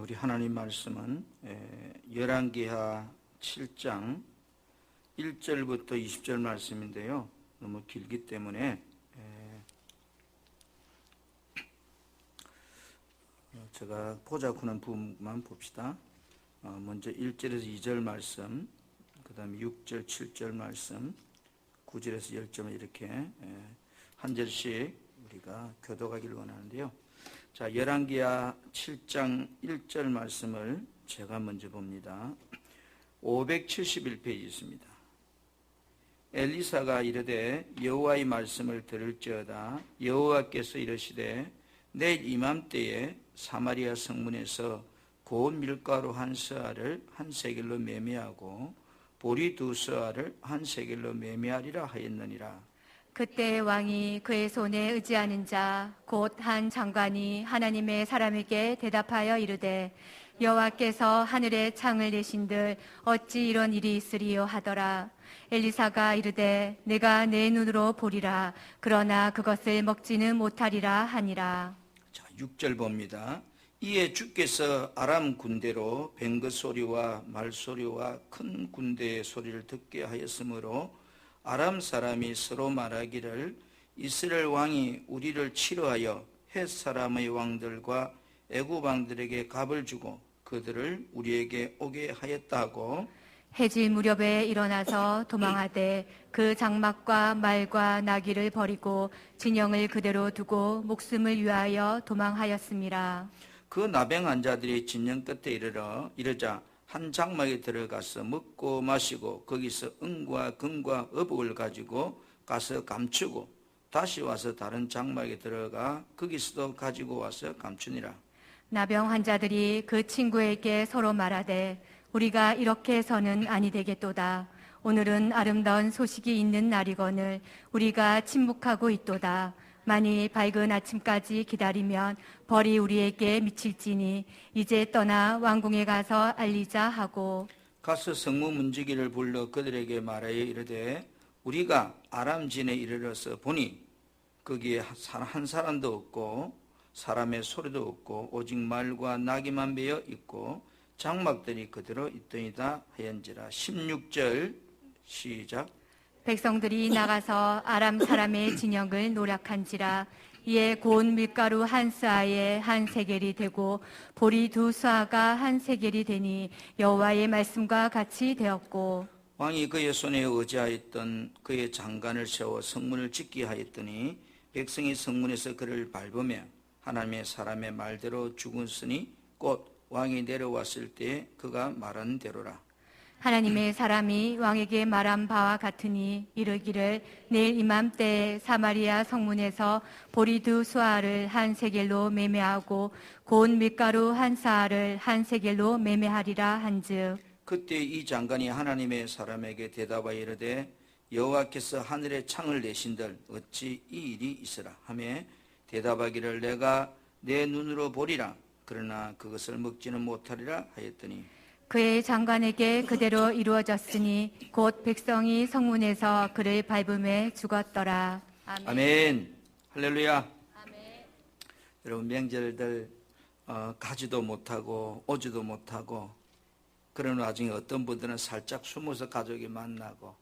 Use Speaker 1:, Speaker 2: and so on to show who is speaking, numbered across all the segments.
Speaker 1: 우리 하나님 말씀은 열왕기하 7장 1절부터 20절 말씀인데요. 너무 길기 때문에 제가 보자꾸는 부분만 봅시다. 먼저 1절에서 2절 말씀, 그 다음에 6절, 7절 말씀, 9절에서 10절 이렇게 한 절씩 우리가 교도하기를 원하는데요. 자, 열왕기하 7장 1절 말씀을 제가 먼저 봅니다. 571페이지 있습니다. 엘리사가 이르되 여호와의 말씀을 들을지어다. 여호와께서 이르시되 내일 이맘때에 사마리아 성문에서 고운 밀가루 한 서알을 한 세겔로 매매하고 보리 두 서알을 한 세겔로 매매하리라 하였느니라.
Speaker 2: 그때 왕이 그의 손에 의지하는 자 곧 한 장관이 하나님의 사람에게 대답하여 이르되 여호와께서 하늘에 창을 내신들 어찌 이런 일이 있으리요 하더라. 엘리사가 이르되 내가 내 눈으로 보리라. 그러나 그것을 먹지는 못하리라 하니라.
Speaker 1: 자, 6절 봅니다. 이에 주께서 아람 군대로 뱅거 소리와 말소리와 큰 군대의 소리를 듣게 하였으므로 아람 사람이 서로 말하기를 이스라엘 왕이 우리를 치러하여 헷 사람의 왕들과 애굽 왕들에게 갑을 주고 그들을 우리에게 오게 하였다고.
Speaker 2: 해질 무렵에 일어나서 도망하되 그 장막과 말과 나귀를 버리고 진영을 그대로 두고 목숨을 위하여 도망하였습니다.
Speaker 1: 그 나병한 자들이 진영 끝에 이르자 한 장막에 들어가서 먹고 마시고 거기서 은과 금과 어복을 가지고 가서 감추고 다시 와서 다른 장막에 들어가 거기서도 가지고 와서 감추니라.
Speaker 2: 나병 환자들이 그 친구에게 서로 말하되 우리가 이렇게 해서는 아니 되겠도다. 오늘은 아름다운 소식이 있는 날이거늘 우리가 침묵하고 있도다. 만일 밝은 아침까지 기다리면 벌이 우리에게 미칠지니 이제 떠나 왕궁에 가서 알리자 하고.
Speaker 1: 가서 성문 문지기를 불러 그들에게 말하여 이르되 우리가 아람진에 이르러서 보니 거기에 한 사람도 없고 사람의 소리도 없고 오직 말과 나귀만 매여 있고 장막들이 그대로 있더이다 하였는지라. 16절 시작.
Speaker 2: 백성들이 나가서 아람 사람의 진영을 노략한지라. 이에 고운 밀가루 한 스아에 한 세겔이 되고 보리 두 스아가 한 세겔이 되니 여호와의 말씀과 같이 되었고.
Speaker 1: 왕이 그의 손에 의지하였던 그의 장관을 세워 성문을 짓게 하였더니 백성이 성문에서 그를 밟으며 하나님의 사람의 말대로 죽었으니 곧 왕이 내려왔을 때 그가 말한 대로라.
Speaker 2: 하나님의 사람이 왕에게 말한 바와 같으니 이르기를 내일 이맘때에 사마리아 성문에서 보리 두 수알을 한 세겔로 매매하고 고운 밀가루 한 사알을 한 세겔로 매매하리라 한즉.
Speaker 1: 그때 이 장관이 하나님의 사람에게 대답하여 이르되 여호와께서 하늘에 창을 내신들 어찌 이 일이 있으라 하며 대답하기를 내가 내 눈으로 보리라. 그러나 그것을 먹지는 못하리라 하였더니
Speaker 2: 그의 장관에게 그대로 이루어졌으니 곧 백성이 성문에서 그를 밟음에 죽었더라. 아멘.
Speaker 1: 아멘. 할렐루야.
Speaker 2: 아멘.
Speaker 1: 여러분 명절들 가지도 못하고 오지도 못하고 그런 와중에 어떤 분들은 살짝 숨어서 가족이 만나고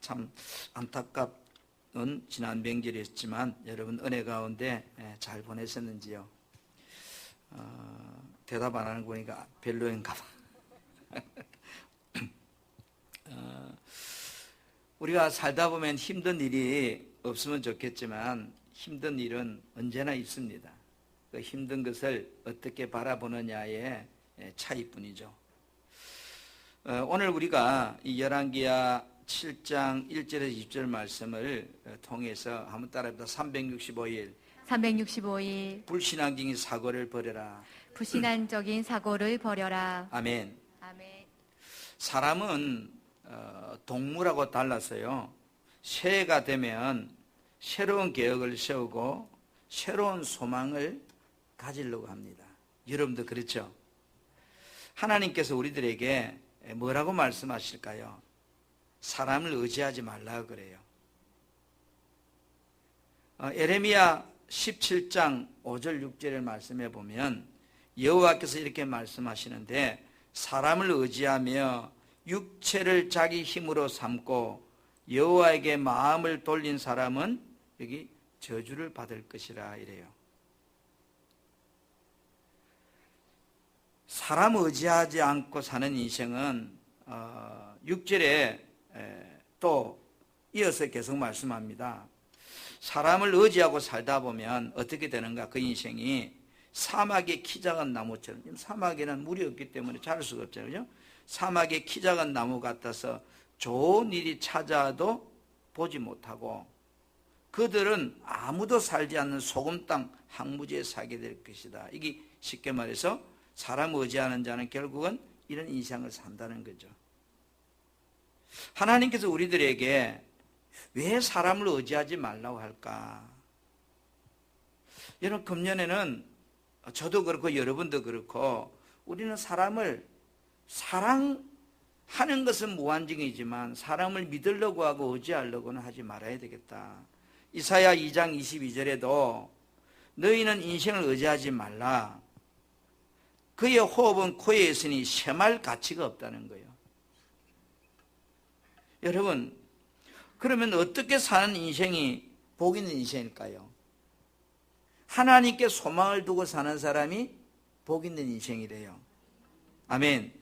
Speaker 1: 참 안타깝은 지난 명절이었지만 여러분 은혜 가운데 잘 보내셨는지요? 대답 안 하는 거 보니까 별로인가 봐. 우리가 살다 보면 힘든 일이 없으면 좋겠지만 힘든 일은 언제나 있습니다. 그 힘든 것을 어떻게 바라보느냐의 차이뿐이죠. 오늘 우리가 이 열왕기하 7장 1절에서 20절 말씀을 통해서 한번 따라해보자. 365일
Speaker 2: 365일
Speaker 1: 불신앙적인 사고를 버려라.
Speaker 2: 불신앙적인 사고를 버려라.
Speaker 1: 아멘.
Speaker 2: 아멘.
Speaker 1: 사람은 동물하고 달라서요, 새해가 되면 새로운 계획을 세우고 새로운 소망을 가지려고 합니다. 여러분도 그렇죠? 하나님께서 우리들에게 뭐라고 말씀하실까요? 사람을 의지하지 말라고 그래요. 예레미야 17장 5절 6절을 말씀해 보면 여호와께서 이렇게 말씀하시는데, 사람을 의지하며 육체를 자기 힘으로 삼고 여호와에게 마음을 돌린 사람은 여기 저주를 받을 것이라 이래요. 사람 의지하지 않고 사는 인생은 6절에 또 이어서 계속 말씀합니다. 사람을 의지하고 살다 보면 어떻게 되는가? 그 인생이 사막의 키 작은 나무처럼, 사막에는 물이 없기 때문에 자랄 수가 없잖아요. 사막의 키 작은 나무 같아서 좋은 일이 찾아도 보지 못하고, 그들은 아무도 살지 않는 소금 땅 항무지에 살게 될 것이다. 이게 쉽게 말해서 사람 의지하는 자는 결국은 이런 인생을 산다는 거죠. 하나님께서 우리들에게 왜 사람을 의지하지 말라고 할까? 여러분, 금년에는 저도 그렇고 여러분도 그렇고 우리는 사람을 사랑하는 것은 무한정이지만 사람을 믿으려고 하고 의지하려고는 하지 말아야 되겠다. 이사야 2장 22절에도 너희는 인생을 의지하지 말라. 그의 호흡은 코에 있으니 셈할 가치가 없다는 거예요. 여러분, 그러면 어떻게 사는 인생이 복 있는 인생일까요? 하나님께 소망을 두고 사는 사람이 복 있는 인생이래요. 아멘.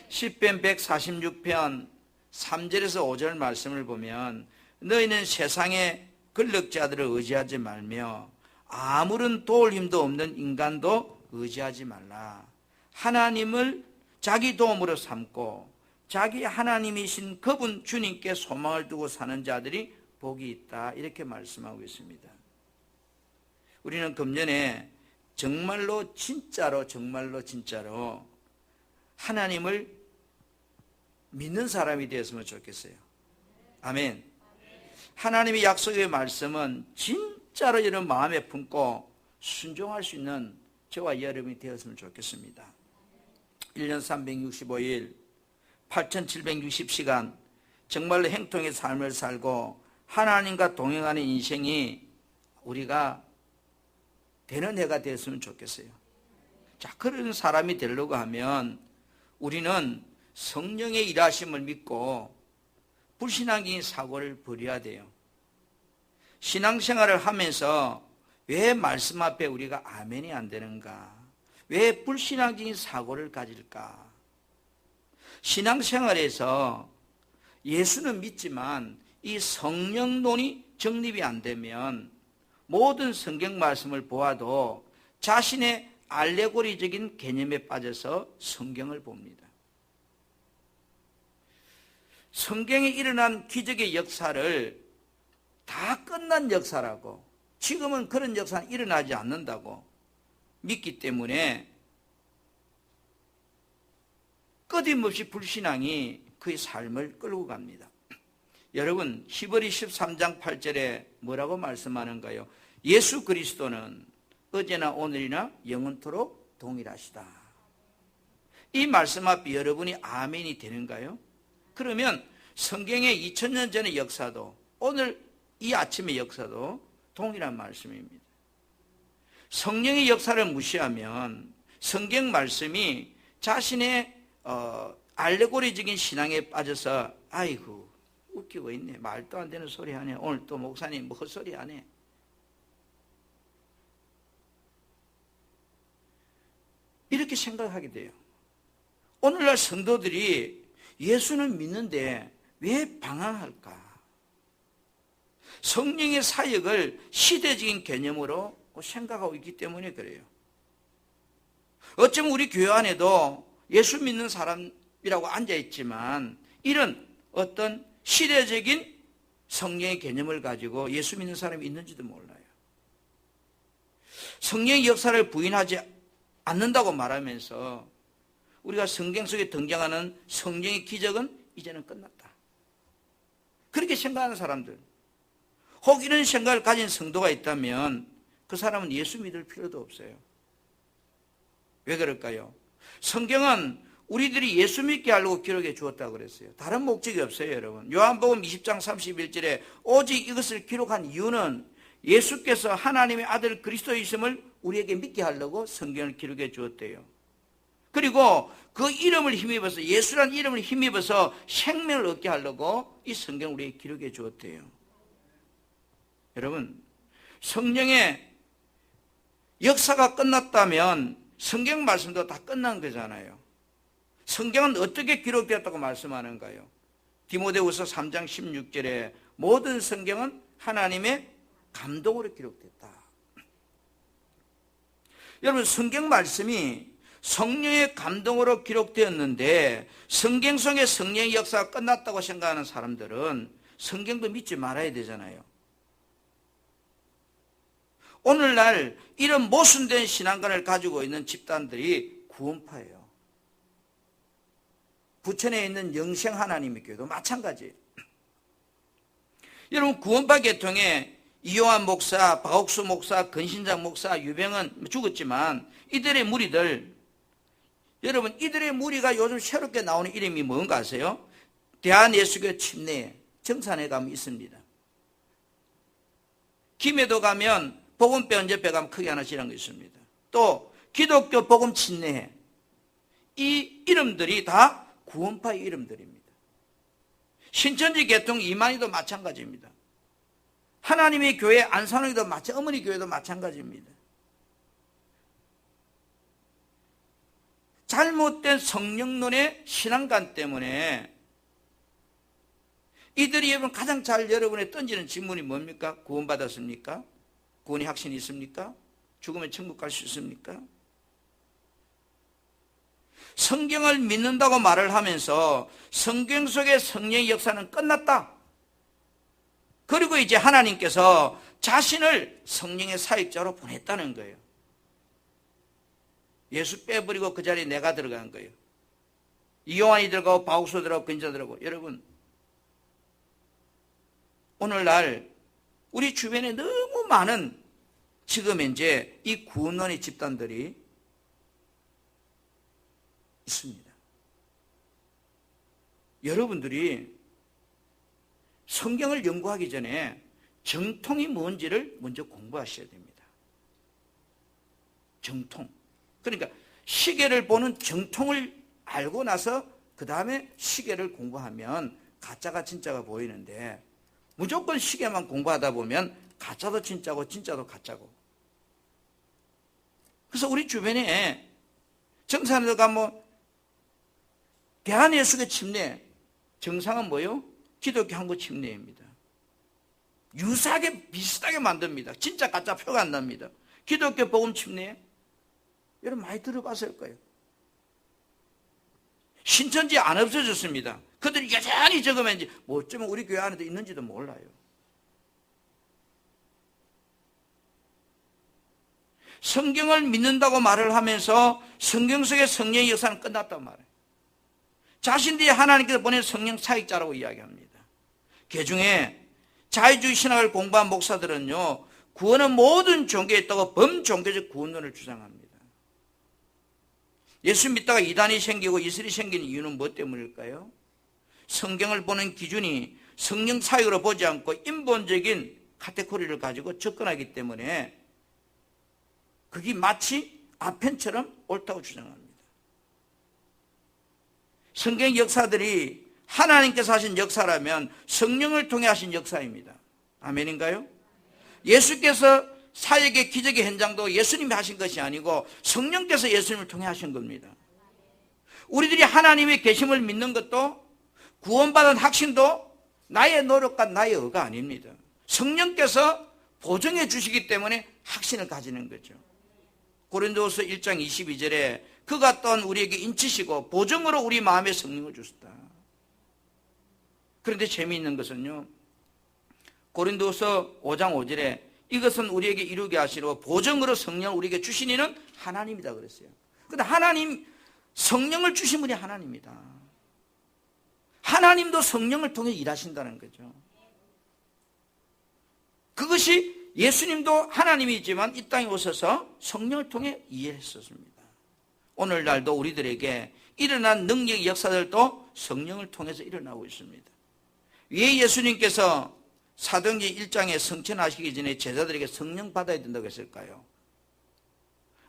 Speaker 1: 시편 146편 3절에서 5절 말씀을 보면, 너희는 세상의 권력자들을 의지하지 말며 아무런 도울 힘도 없는 인간도 의지하지 말라. 하나님을 자기 도움으로 삼고 자기 하나님이신 그분 주님께 소망을 두고 사는 자들이 복이 있다. 이렇게 말씀하고 있습니다. 우리는 금년에 정말로 진짜로 하나님을 믿는 사람이 되었으면 좋겠어요. 아멘. 하나님의 약속의 말씀은 진짜로 이런 마음에 품고 순종할 수 있는 저와 여러분이 되었으면 좋겠습니다. 1년 365일 8760시간 정말로 행통의 삶을 살고 하나님과 동행하는 인생이 우리가 되는 해가 되었으면 좋겠어요. 자, 그런 사람이 되려고 하면 우리는 성령의 일하심을 믿고 불신앙적인 사고를 버려야 돼요. 신앙생활을 하면서 왜 말씀 앞에 우리가 아멘이 안 되는가? 왜 불신앙적인 사고를 가질까? 신앙생활에서 예수는 믿지만 이 성령론이 정립이 안 되면 모든 성경 말씀을 보아도 자신의 알레고리적인 개념에 빠져서 성경을 봅니다. 성경에 일어난 기적의 역사를 다 끝난 역사라고, 지금은 그런 역사는 일어나지 않는다고 믿기 때문에 끊임없이 불신앙이 그의 삶을 끌고 갑니다. 여러분, 히브리 13장 8절에 뭐라고 말씀하는가요? 예수 그리스도는 어제나 오늘이나 영원토록 동일하시다. 이 말씀 앞에 여러분이 아멘이 되는가요? 그러면 성경의 2000년 전의 역사도 오늘 이 아침의 역사도 동일한 말씀입니다. 성령의 역사를 무시하면 성경 말씀이 자신의 알레고리적인 신앙에 빠져서 아이고 웃기고 있네, 말도 안 되는 소리 하네, 오늘 또 목사님 뭐 헛소리 하네, 이렇게 생각하게 돼요. 오늘날 성도들이 예수는 믿는데 왜 방황할까? 성령의 사역을 시대적인 개념으로 생각하고 있기 때문에 그래요. 어쩌면 우리 교회 안에도 예수 믿는 사람이라고 앉아있지만 이런 어떤 시대적인 성령의 개념을 가지고 예수 믿는 사람이 있는지도 몰라요. 성령의 역사를 부인하지 않는다고 말하면서 우리가 성경 속에 등장하는 성령의 기적은 이제는 끝났다, 그렇게 생각하는 사람들, 혹 이런 생각을 가진 성도가 있다면 그 사람은 예수 믿을 필요도 없어요. 왜 그럴까요? 성경은 우리들이 예수 믿게 하려고 기록해 주었다고 그랬어요. 다른 목적이 없어요, 여러분. 요한복음 20장 31절에 오직 이것을 기록한 이유는 예수께서 하나님의 아들 그리스도이심을 우리에게 믿게 하려고 성경을 기록해 주었대요. 그리고 그 이름을 힘입어서, 예수라는 이름을 힘입어서 생명을 얻게 하려고 이 성경을 우리에게 기록해 주었대요. 여러분, 성령의 역사가 끝났다면 성경 말씀도 다 끝난 거잖아요. 성경은 어떻게 기록되었다고 말씀하는가요? 디모데후서 3장 16절에 모든 성경은 하나님의 감동으로 기록됐다. 여러분, 성경 말씀이 성령의 감동으로 기록되었는데 성경 속에 성령의 역사가 끝났다고 생각하는 사람들은 성경도 믿지 말아야 되잖아요. 오늘날 이런 모순된 신앙관을 가지고 있는 집단들이 구원파예요. 부천에 있는 영생 하나님의 교회도 마찬가지예요. 여러분, 구원파 계통에 이용환 목사, 박옥수 목사, 건신장 목사, 유병은 죽었지만 이들의 무리들, 여러분, 이들의 무리가 요즘 새롭게 나오는 이름이 뭔가 아세요? 대한예수교 침례 정산에 가면 있습니다. 김해도 가면 복음배원접에 가면 크게 하나씩 이런 거 있습니다. 또 기독교 복음 침례회, 이 이름들이 다 구원파의 이름들입니다. 신천지 계통 이만희도 마찬가지입니다. 하나님의 교회 안산홍이도 어머니 교회도 마찬가지입니다. 잘못된 성령론의 신앙관 때문에 이들이 여러분 가장 잘 여러분에 던지는 질문이 뭡니까? 구원받았습니까? 구원의 확신이 있습니까? 죽으면 천국 갈 수 있습니까? 성경을 믿는다고 말을 하면서 성경 속의 성령의 역사는 끝났다. 그리고 이제 하나님께서 자신을 성령의 사역자로 보냈다는 거예요. 예수 빼버리고 그 자리에 내가 들어간 거예요. 이용환이 들어가고 박옥수 들어가고 근자 들어가고. 여러분, 오늘날 우리 주변에 너무 많은 지금 이제 이 구원론의 집단들이 있습니다. 여러분들이 성경을 연구하기 전에 정통이 뭔지를 먼저 공부하셔야 됩니다. 정통. 그러니까 시계를 보는 정통을 알고 나서 그 다음에 시계를 공부하면 가짜가 진짜가 보이는데 무조건 시계만 공부하다 보면 가짜도 진짜고 진짜도 가짜고. 그래서 우리 주변에 정산에 가면 대한예수교 침례 정상은 뭐예요? 기독교 한국 침례입니다. 유사하게 비슷하게 만듭니다. 진짜 가짜 표가 안 납니다. 기독교 복음 침례 여러분 많이 들어봤을 거예요. 신천지 안 없어졌습니다. 그들이 여전히 적으면 이제 뭐 어쩌면 우리 교회 안에도 있는지도 몰라요. 성경을 믿는다고 말을 하면서 성경 속의 성령의 역사는 끝났다고 말해요. 자신들이 하나님께서 보낸 성령 사역자라고 이야기합니다. 그중에 자유주의 신학을 공부한 목사들은요, 구원은 모든 종교에 있다고 범종교적 구원론을 주장합니다. 예수 믿다가 이단이 생기고 이슬이 생기는 이유는 무엇 때문일까요? 성경을 보는 기준이 성령 사역으로 보지 않고 인본적인 카테고리를 가지고 접근하기 때문에 그게 마치 아편처럼 옳다고 주장합니다. 성경 역사들이 하나님께서 하신 역사라면 성령을 통해 하신 역사입니다. 아멘인가요? 예수께서 사역의 기적의 현장도 예수님이 하신 것이 아니고 성령께서 예수님을 통해 하신 겁니다. 우리들이 하나님의 계심을 믿는 것도 구원받은 확신도 나의 노력과 나의 의가 아닙니다. 성령께서 보증해 주시기 때문에 확신을 가지는 거죠. 고린도후서 1장 22절에 그가 또한 우리에게 인치시고 보증으로 우리 마음에 성령을 주셨다. 그런데 재미있는 것은요, 고린도후서 5장 5절에 이것은 우리에게 이루게 하시고 보증으로 성령을 우리에게 주신 이는 하나님이다 그랬어요. 그런데 하나님, 성령을 주신 분이 하나님이다. 하나님도 성령을 통해 일하신다는 거죠. 그것이 예수님도 하나님이지만 이 땅에 오셔서 성령을 통해 이해했었습니다. 오늘날도 우리들에게 일어난 능력의 역사들도 성령을 통해서 일어나고 있습니다. 왜 예수님께서 사도행전 1장에 성천하시기 전에 제자들에게 성령 받아야 된다고 했을까요?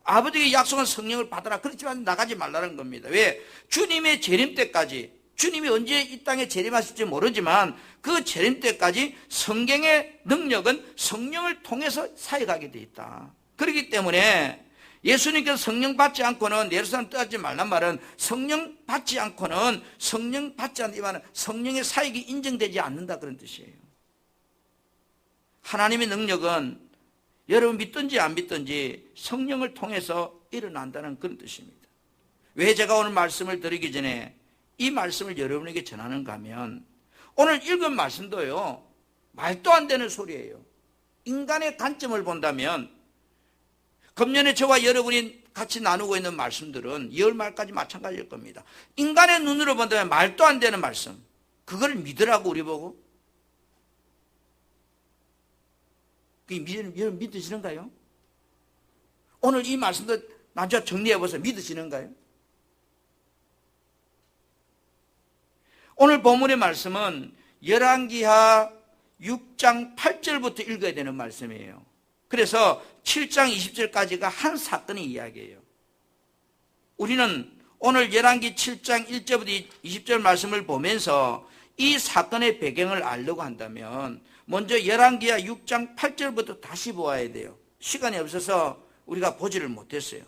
Speaker 1: 아버지의 약속은 성령을 받아라. 그렇지만 나가지 말라는 겁니다. 왜? 주님의 재림 때까지, 주님이 언제 이 땅에 재림하실지 모르지만 그 재림 때까지 성경의 능력은 성령을 통해서 사역하게 돼 있다. 그렇기 때문에 예수님께서 성령 받지 않고는 예루살렘 떠나지 말란 말은 성령 받지 않고는 성령 받지 않는 이 말은 성령의 사역이 인정되지 않는다 그런 뜻이에요. 하나님의 능력은 여러분 믿든지 안 믿든지 성령을 통해서 일어난다는 그런 뜻입니다. 왜 제가 오늘 말씀을 드리기 전에 이 말씀을 여러분에게 전하는가 하면 오늘 읽은 말씀도요, 말도 안 되는 소리예요. 인간의 관점을 본다면 금년에 저와 여러분이 같이 나누고 있는 말씀들은 열말까지 마찬가지일 겁니다. 인간의 눈으로 본다면 말도 안 되는 말씀, 그걸 믿으라고 우리 보고? 여러분 믿으시는가요? 오늘 이 말씀도 나중에 정리해보세요. 믿으시는가요? 오늘 본문의 말씀은 열왕기하 6장 8절부터 읽어야 되는 말씀이에요. 그래서 7장 20절까지가 한 사건의 이야기예요. 우리는 오늘 열왕기 7장 1절부터 20절 말씀을 보면서 이 사건의 배경을 알려고 한다면 먼저 열왕기하 6장 8절부터 다시 보아야 돼요. 시간이 없어서 우리가 보지를 못했어요.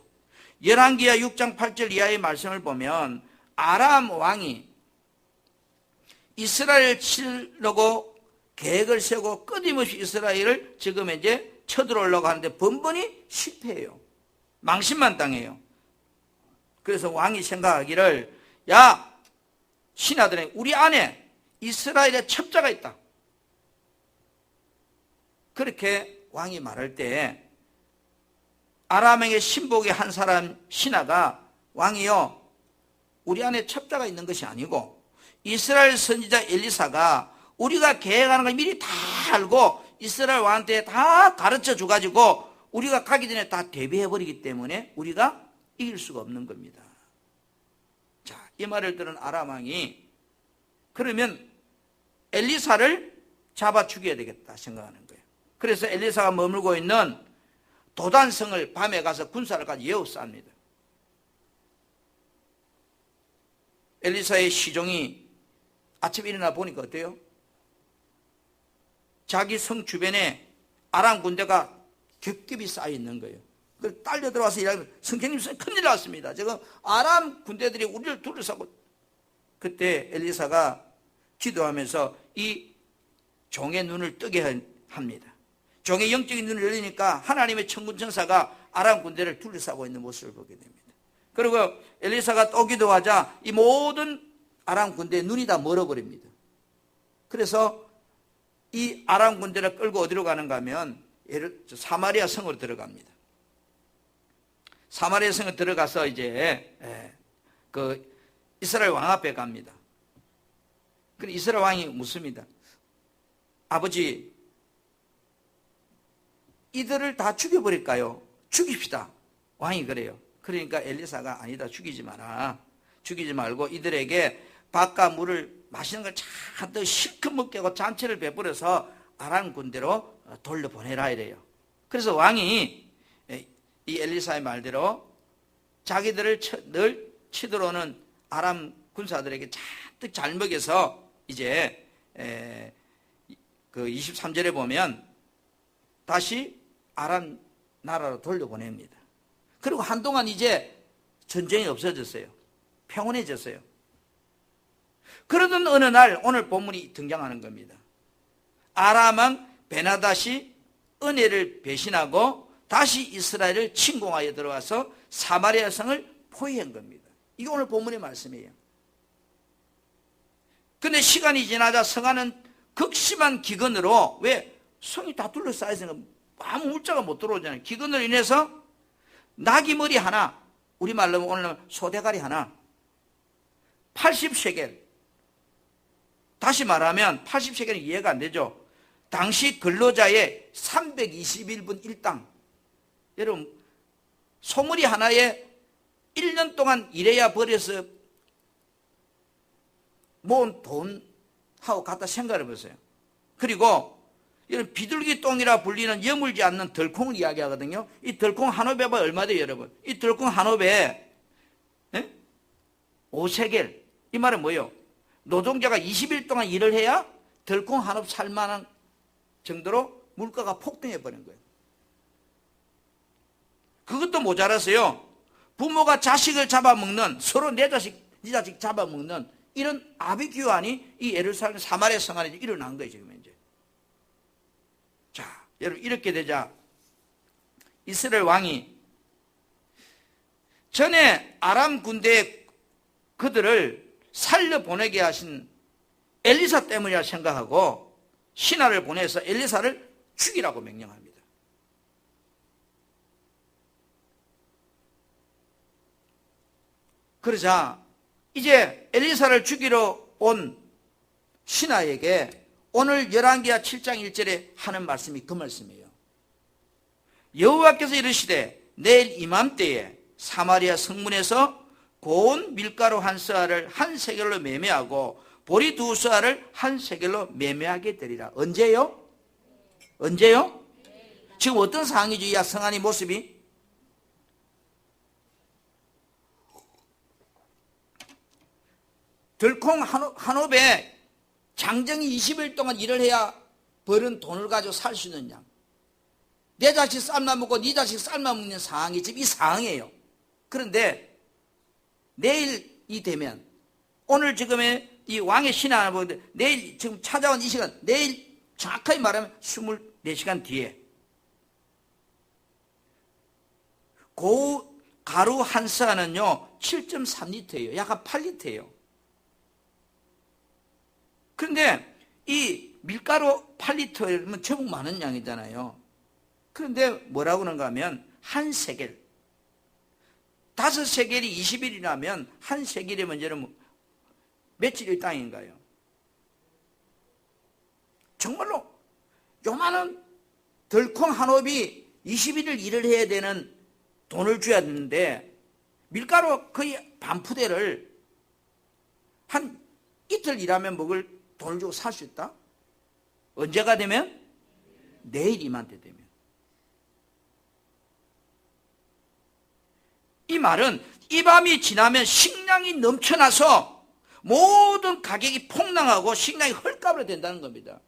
Speaker 1: 열왕기하 6장 8절 이하의 말씀을 보면 아람 왕이 이스라엘을 치려고 계획을 세우고 끊임없이 이스라엘을 지금 이제 쳐들어오려고 하는데 번번이 실패해요. 망신만 당해요. 그래서 왕이 생각하기를, 야, 신하들의 우리 안에 이스라엘의 첩자가 있다. 그렇게 왕이 말할 때 아람에게 신복의 한 사람 신하가, 왕이요, 우리 안에 첩자가 있는 것이 아니고 이스라엘 선지자 엘리사가 우리가 계획하는 걸 미리 다 알고 이스라엘 왕한테 다 가르쳐 줘가지고 우리가 가기 전에 다 대비해버리기 때문에 우리가 이길 수가 없는 겁니다. 자, 이 말을 들은 아람 왕이 그러면 엘리사를 잡아 죽여야 되겠다 생각하는 거예요. 그래서 엘리사가 머물고 있는 도단성을 밤에 가서 군사를 가지고 에워쌉니다. 엘리사의 시종이 아침에 일어나 보니까 어때요? 자기 성 주변에 아람 군대가 겹겹이 쌓여 있는 거예요. 그래서 딸려 들어와서 이야기하면, 성경님 큰일 났습니다. 지금 아람 군대들이 우리를 둘러싸고. 그때 엘리사가 기도하면서 이 종의 눈을 뜨게 합니다. 종의 영적인 눈을 열리니까 하나님의 천군 천사가 아람 군대를 둘러싸고 있는 모습을 보게 됩니다. 그리고 엘리사가 또 기도하자 이 모든 아람 군대의 눈이 다 멀어버립니다. 그래서 이 아람 군대를 끌고 어디로 가는가 하면 사마리아 성으로 들어갑니다. 사마리아 성에 들어가서 이제 그 이스라엘 왕 앞에 갑니다. 그럼 이스라엘 왕이 묻습니다. 아버지, 이들을 다 죽여버릴까요? 죽입시다. 왕이 그래요. 그러니까 엘리사가 아니다, 죽이지 마라. 죽이지 말고 이들에게 밥과 물을 마시는 걸 잔뜩 실컷 먹게 하고 잔치를 베풀어서 아람 군대로 돌려보내라 이래요. 그래서 왕이 이 엘리사의 말대로 자기들을 늘 치들어오는 아람 군사들에게 잔뜩 잘 먹여서 이제 그 23절에 보면 다시 아람 나라로 돌려보냅니다. 그리고 한동안 이제 전쟁이 없어졌어요. 평온해졌어요. 그러던 어느 날 오늘 본문이 등장하는 겁니다. 아람 왕 베나닷이 은혜를 배신하고 다시 이스라엘을 침공하여 들어와서 사마리아 성을 포위한 겁니다. 이게 오늘 본문의 말씀이에요. 근데 시간이 지나자 성하는 극심한 기근으로, 왜? 성이 다 둘러싸여서 아무 물자가 못 들어오잖아요. 기근으로 인해서 나귀 머리 하나, 우리말로 오늘 소대가리 하나, 80셰겔. 다시 말하면 80셰겔은 이해가 안 되죠. 당시 근로자의 321분 1당. 여러분, 소머리 하나에 1년 동안 일해야 벌여서 모은 돈하고 갖다 생각해 보세요. 그리고 이런 비둘기 똥이라 불리는 여물지 않는 덜콩을 이야기하거든요. 이 덜콩 한 홉에가 얼마 돼요, 여러분? 이 덜콩 한 홉에 5세겔. 이 말은 뭐예요? 노동자가 20일 동안 일을 해야 덜콩 한 홉 살 만한 정도로 물가가 폭등해 버린 거예요. 그것도 모자라서요, 부모가 자식을 잡아먹는, 서로 내 자식, 네 자식 잡아먹는 이런 아비규환이 이 예루살렘 사마리아 성 안에 일어난 거예요, 지금 이제. 자, 여러분, 이렇게 되자 이스라엘 왕이 전에 아람 군대에 그들을 살려보내게 하신 엘리사 때문이라 생각하고 신하를 보내서 엘리사를 죽이라고 명령합니다. 그러자 이제 엘리사를 죽이러 온 신하에게 오늘 열왕기하 7장 1절에 하는 말씀이 그 말씀이에요. 여호와께서 이르시되 내일 이맘때에 사마리아 성문에서 고운 밀가루 한 스아를 한 세겔로 매매하고 보리 두 스아를 한 세겔로 매매하게 되리라. 언제요? 언제요? 지금 어떤 상황이죠? 이 성안의 모습이? 덜콩 한 홉에 장정이 20일 동안 일을 해야 벌은 돈을 가지고 살 수 있는 양. 내 자식 삶아 먹고 네 자식 삶아 먹는 상황이 지금 이 상황이에요. 그런데 내일이 되면, 오늘 지금의 이 왕의 신하를 보는데 내일 지금 찾아온 이 시간, 내일 정확하게 말하면 24시간 뒤에 가루 한 스아는요 7.3리터예요. 약간 8리터예요. 그런데 이 밀가루 8리터면 제법 많은 양이잖아요. 그런데 뭐라고 그런가 하면 한 세겔, 5세겔이 20일이라면 한 세겔이면 여러분 며칠의 땅인가요? 정말로 요만한 덜콩 한 홉이 21일 일을 해야 되는 돈을 줘야 되는데 밀가루 거의 반푸대를 한 이틀 일하면 먹을 돈을 주고 살 수 있다? 언제가 되면? 내일 이맘때 되면. 이 말은 이 밤이 지나면 식량이 넘쳐나서 모든 가격이 폭락하고 식량이 헐값으로 된다는 겁니다.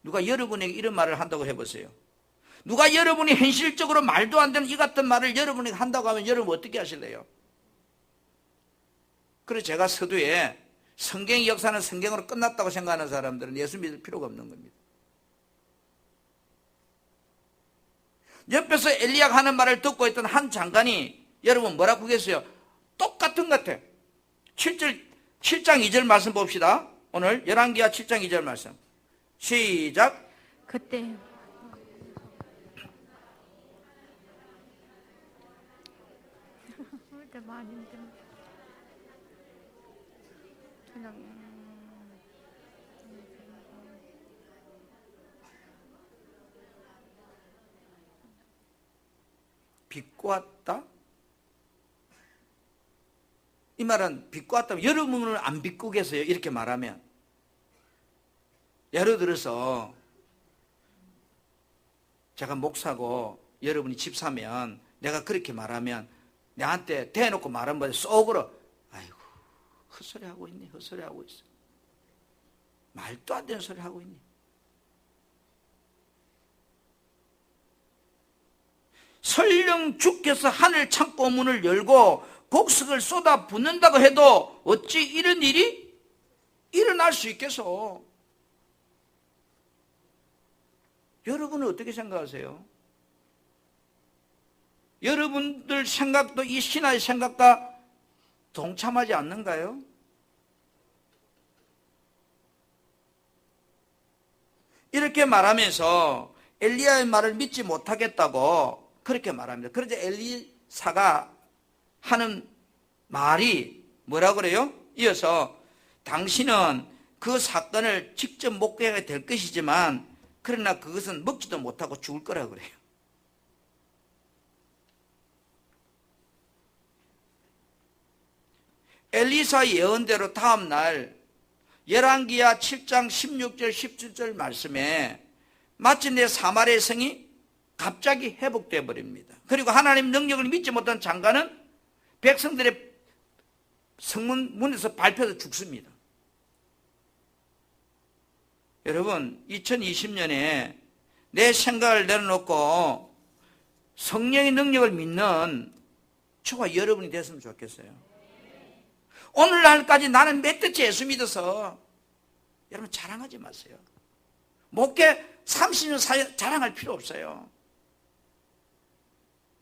Speaker 1: 누가 여러분에게 이런 말을 한다고 해보세요. 누가 여러분이 현실적으로 말도 안 되는 이 같은 말을 여러분에게 한다고 하면 여러분 어떻게 하실래요? 그래서 제가 서두에 성경의 역사는 성경으로 끝났다고 생각하는 사람들은 예수 믿을 필요가 없는 겁니다. 옆에서 엘리야가 하는 말을 듣고 있던 한 장관이 여러분 뭐라고 그랬어요? 똑같은 것 같아. 7장 2절 말씀 봅시다. 오늘 열왕기하 7장 2절 말씀. 시작.
Speaker 2: 그때
Speaker 1: 빚고 왔다? 이 말은 빚고 왔다면 여러분은 안 빚고 계세요? 이렇게 말하면, 예를 들어서 제가 목사고 여러분이 집사면 내가 그렇게 말하면 내한테 대놓고 말한 거에 속으로 아이고 헛소리 하고 있네, 헛소리 하고 있어, 말도 안 되는 소리 하고 있네. 설령 주께서 하늘 창고 문을 열고 곡식을 쏟아 붓는다고 해도 어찌 이런 일이 일어날 수 있겠어? 여러분은 어떻게 생각하세요? 여러분들 생각도 이 신하의 생각과 동참하지 않는가요? 이렇게 말하면서 엘리야의 말을 믿지 못하겠다고 그렇게 말합니다. 그래서 엘리사가 하는 말이 뭐라고 그래요? 이어서 당신은 그 사건을 직접 목격하게 될 것이지만 그러나 그것은 먹지도 못하고 죽을 거라고 그래요. 엘리사의 예언대로 다음 날 열왕기야 7장 16절 17절 말씀에 마침내 사마리아 성이 갑자기 회복되어 버립니다. 그리고 하나님 능력을 믿지 못한 장관은 백성들의 성문 문에서 밟혀서 죽습니다. 여러분, 2020년에 내 생각을 내려놓고 성령의 능력을 믿는 저와 여러분이 됐으면 좋겠어요. 오늘날까지 나는 몇 대째 예수 믿어서, 여러분 자랑하지 마세요. 목회 30년 자랑할 필요 없어요.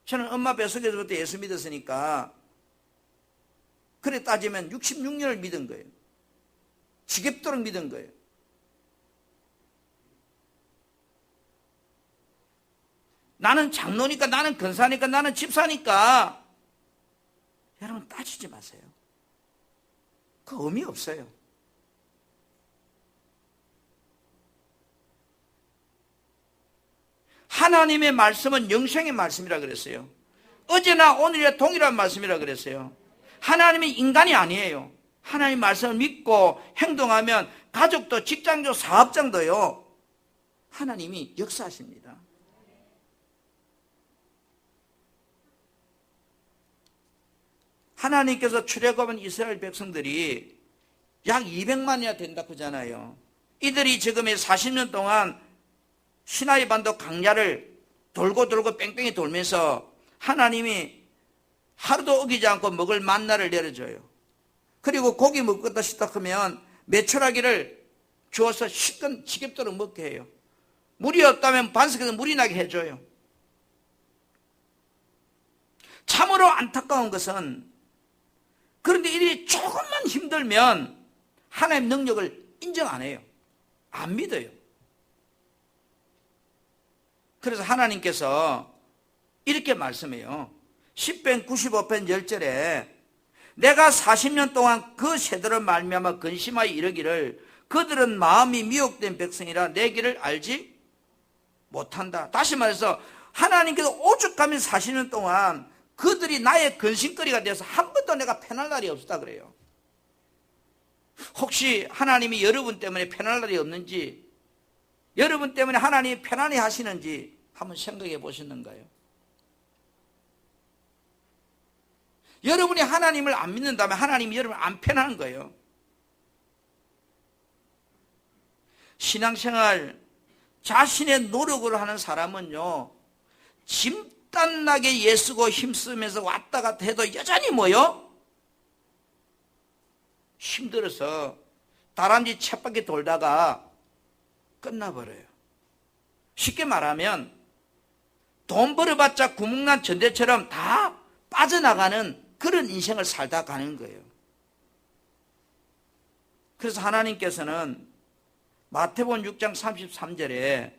Speaker 1: 저는 엄마 뱃속에서부터 예수 믿었으니까 그래 따지면 66년을 믿은 거예요. 지겹도록 믿은 거예요. 나는 장로니까, 나는 권사니까, 나는 집사니까. 여러분 따지지 마세요. 그 의미 없어요. 하나님의 말씀은 영생의 말씀이라 그랬어요. 어제나 오늘이나 동일한 말씀이라 그랬어요. 하나님은 인간이 아니에요. 하나님의 말씀을 믿고 행동하면 가족도 직장도 사업장도요, 하나님이 역사하십니다. 하나님께서 출애굽한 이스라엘 백성들이 약 200만이나 된다고 하잖아요. 이들이 지금의 40년 동안 시나이 반도 강야를 돌고 뺑뺑이 돌면서 하나님이 하루도 어기지 않고 먹을 만나를 내려줘요. 그리고 고기 먹겠다 시작하면 메추라기를 주어서 실컷 지겹도록 먹게 해요. 물이 없다면 반석에서 물이 나게 해줘요. 참으로 안타까운 것은, 그런데 일이 조금만 힘들면 하나님의 능력을 인정 안 해요. 안 믿어요. 그래서 하나님께서 이렇게 말씀해요. 10편 95편 10절에 내가 40년 동안 그 세대로 말미암아 근심하여 이르기를 그들은 마음이 미혹된 백성이라 내 길을 알지 못한다. 다시 말해서 하나님께서 오죽하면 40년 동안 그들이 나의 근심거리가 되어서 한 번도 내가 편할 날이 없었다 그래요. 혹시 하나님이 여러분 때문에 편할 날이 없는지, 여러분 때문에 하나님이 편안히 하시는지 한번 생각해 보셨는가요? 여러분이 하나님을 안 믿는다면 하나님이 여러분을 안 편한 거예요. 신앙생활 자신의 노력으로 하는 사람은요, 짐단나게 애쓰고 힘쓰면서 왔다 갔다 해도 여전히 뭐요? 힘들어서 다람쥐 쳇바퀴 돌다가 끝나버려요. 쉽게 말하면 돈 벌어봤자 구멍난 전대처럼 다 빠져나가는 그런 인생을 살다 가는 거예요. 그래서 하나님께서는 마태복음 6장 33절에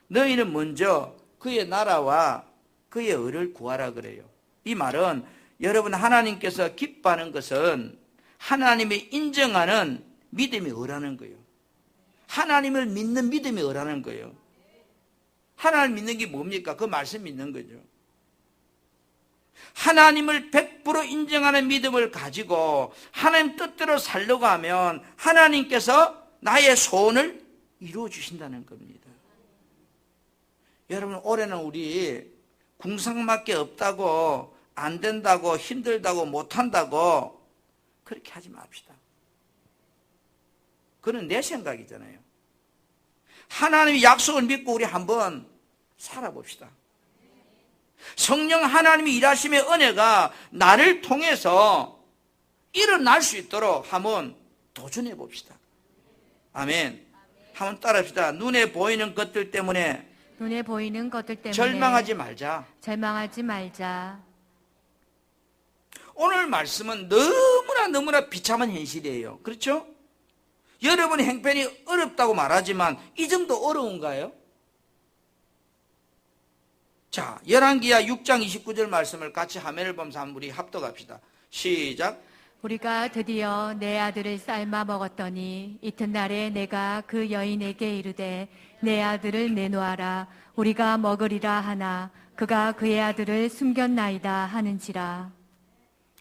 Speaker 1: 너희는 먼저 그의 나라와 그의 의를 구하라 그래요. 이 말은 여러분, 하나님께서 기뻐하는 것은 하나님이 인정하는 믿음이 어라는 거예요. 하나님을 믿는 믿음이 어라는 거예요. 하나님을 믿는 게 뭡니까? 그 말씀 믿는 거죠. 하나님을 100% 인정하는 믿음을 가지고 하나님 뜻대로 살려고 하면 하나님께서 나의 소원을 이루어 주신다는 겁니다. 여러분, 올해는 우리 궁상맞게 없다고, 안 된다고, 힘들다고, 못한다고 그렇게 하지 맙시다. 그건 내 생각이잖아요. 하나님의 약속을 믿고 우리 한번 살아봅시다. 성령 하나님이 일하심의 은혜가 나를 통해서 일어날 수 있도록 한번 도전해 봅시다. 아멘. 한번 따라합시다. 눈에 보이는 것들 때문에 절망하지 말자. 오늘 말씀은 너무나 비참한 현실이에요. 그렇죠? 여러분의 형편이 어렵다고 말하지만 이 정도 어려운가요? 자, 열왕기야 6장 29절 말씀을 같이 화면을 보면서 한번 우리 합독합시다. 시작.
Speaker 2: 우리가 드디어 내 아들을 삶아 먹었더니 이튿날에 내가 그 여인에게 이르되 내 아들을 내놓아라. 우리가 먹으리라 하나 그가 그의 아들을 숨겼나이다 하는지라.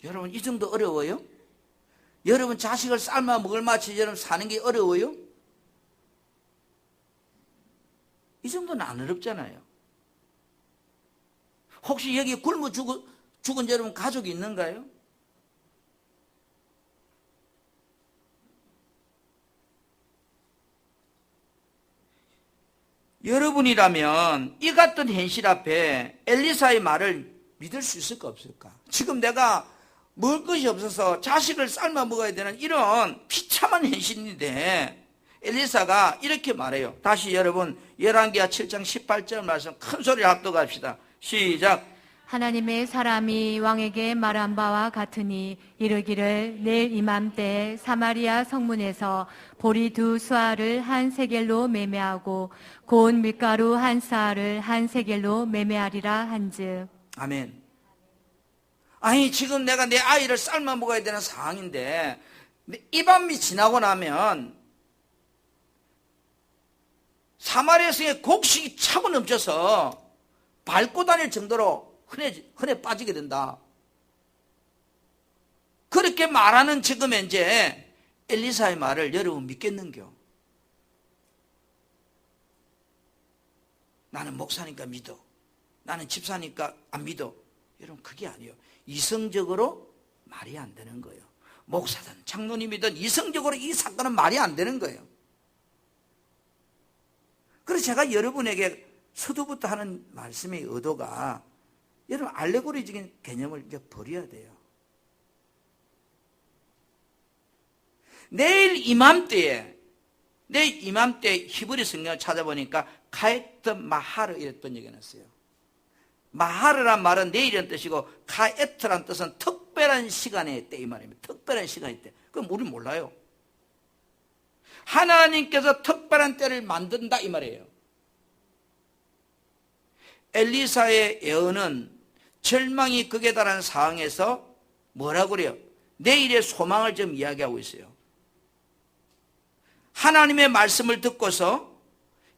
Speaker 1: 여러분, 이 정도 어려워요? 여러분 자식을 삶아 먹을 마치 여러분 사는 게 어려워요? 이 정도는 안 어렵잖아요. 혹시 여기 굶어 죽은 여러분 가족이 있는가요? 여러분이라면 이 같은 현실 앞에 엘리사의 말을 믿을 수 있을까 없을까? 지금 내가 먹을 것이 없어서 자식을 삶아 먹어야 되는 이런 비참한 현실인데 엘리사가 이렇게 말해요. 다시 여러분 열왕기하 7장 18절 말씀 큰 소리로 합독합시다. 시작.
Speaker 2: 하나님의 사람이 왕에게 말한 바와 같으니 이르기를 내일 이맘때에 사마리아 성문에서 보리 2수알을 한 세겔로 매매하고 고운 밀가루 한 사알을 한 세겔로 매매하리라 한즉.
Speaker 1: 아멘. 아니 지금 내가 내 아이를 삶아 먹어야 되는 상황인데 이 밤이 지나고 나면 사마리아 성에 곡식이 차고 넘쳐서 밟고 다닐 정도로 흔해 빠지게 된다. 그렇게 말하는 지금 이제 엘리사의 말을 여러분 믿겠는겨? 나는 목사니까 믿어. 나는 집사니까 안 믿어. 여러분 그게 아니에요. 이성적으로 말이 안 되는 거예요. 목사든 장로님이든 이성적으로 이 사건은 말이 안 되는 거예요. 그래서 제가 여러분에게 서두부터 하는 말씀의 의도가 여러분 알레고리적인 개념을 이제 버려야 돼요. 내일 이맘때 히브리 성경을 찾아보니까 카에트 마하르 이랬던 얘기가 났어요. 마하르란 말은 내일이라는 뜻이고 카에트란 뜻은 특별한 시간의 때 이 말입니다. 특별한 시간의 때. 그럼 우리는 몰라요. 하나님께서 특별한 때를 만든다 이 말이에요. 엘리사의 예언은 절망이 극에 달한 상황에서 뭐라고 그래요? 내일의 소망을 좀 이야기하고 있어요. 하나님의 말씀을 듣고서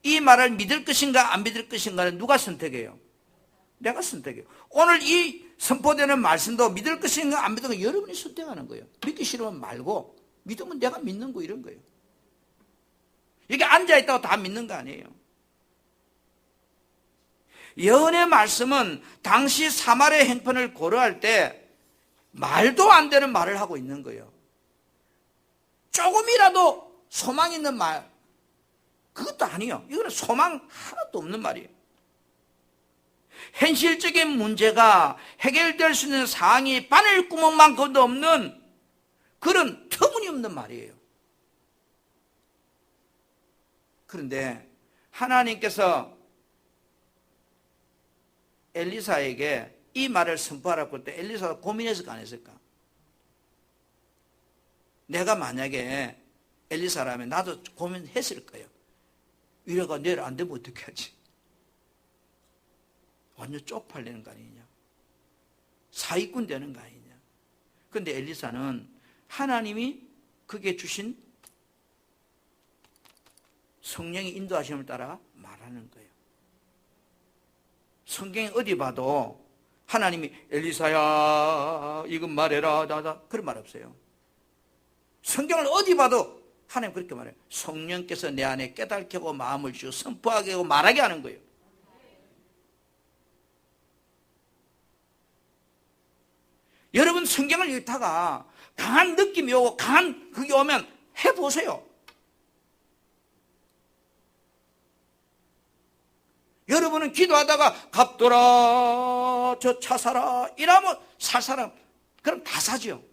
Speaker 1: 이 말을 믿을 것인가 안 믿을 것인가는 누가 선택해요? 내가 선택해요. 오늘 이 선포되는 말씀도 믿을 것인가 안 믿을 것인가 여러분이 선택하는 거예요. 믿기 싫으면 말고 믿으면 내가 믿는 거 이런 거예요. 여기 앉아있다고 다 믿는 거 아니에요. 예언의 말씀은 당시 사마리아 형편을 고려할 때 말도 안 되는 말을 하고 있는 거예요. 조금이라도 소망 있는 말, 그것도 아니에요. 이거는 소망 하나도 없는 말이에요. 현실적인 문제가 해결될 수 있는 상황이 바늘구멍만큼도 없는 그런 터무니없는 말이에요. 그런데 하나님께서 엘리사에게 이 말을 선포하라고 할 때 엘리사가 고민했을까 안 했을까? 내가 만약에 엘리사라면 나도 고민했을 거예요. 이래가 내일 안 되면 어떻게 하지? 완전 쪽팔리는 거 아니냐? 사기꾼 되는 거 아니냐? 그런데 엘리사는 하나님이 그게 주신 성령의 인도하심을 따라 말하는 거예요. 성경에 어디 봐도 하나님이 엘리사야 이건 말해라 나다 그런 말 없어요. 성경을 어디 봐도 하나님 그렇게 말해요. 성령께서 내 안에 깨닫게 하고 마음을 주고 선포하게 하고 말하게 하는 거예요. 여러분 성경을 읽다가 강한 느낌이 오고 강한 그게 오면 해보세요. 여러분은 기도하다가 갑돌아 저 차 사라 이러면 살 사람 그럼 다 사죠.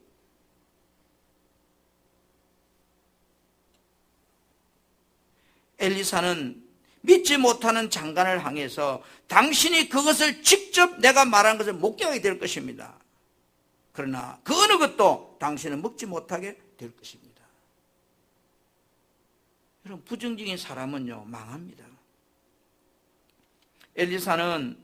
Speaker 1: 엘리사는 믿지 못하는 장관을 향해서 당신이 그것을 직접 내가 말한 것을 목격하게 될 것입니다. 그러나 그 어느 것도 당신은 먹지 못하게 될 것입니다. 여러분 부정적인 사람은요 망합니다. 엘리사는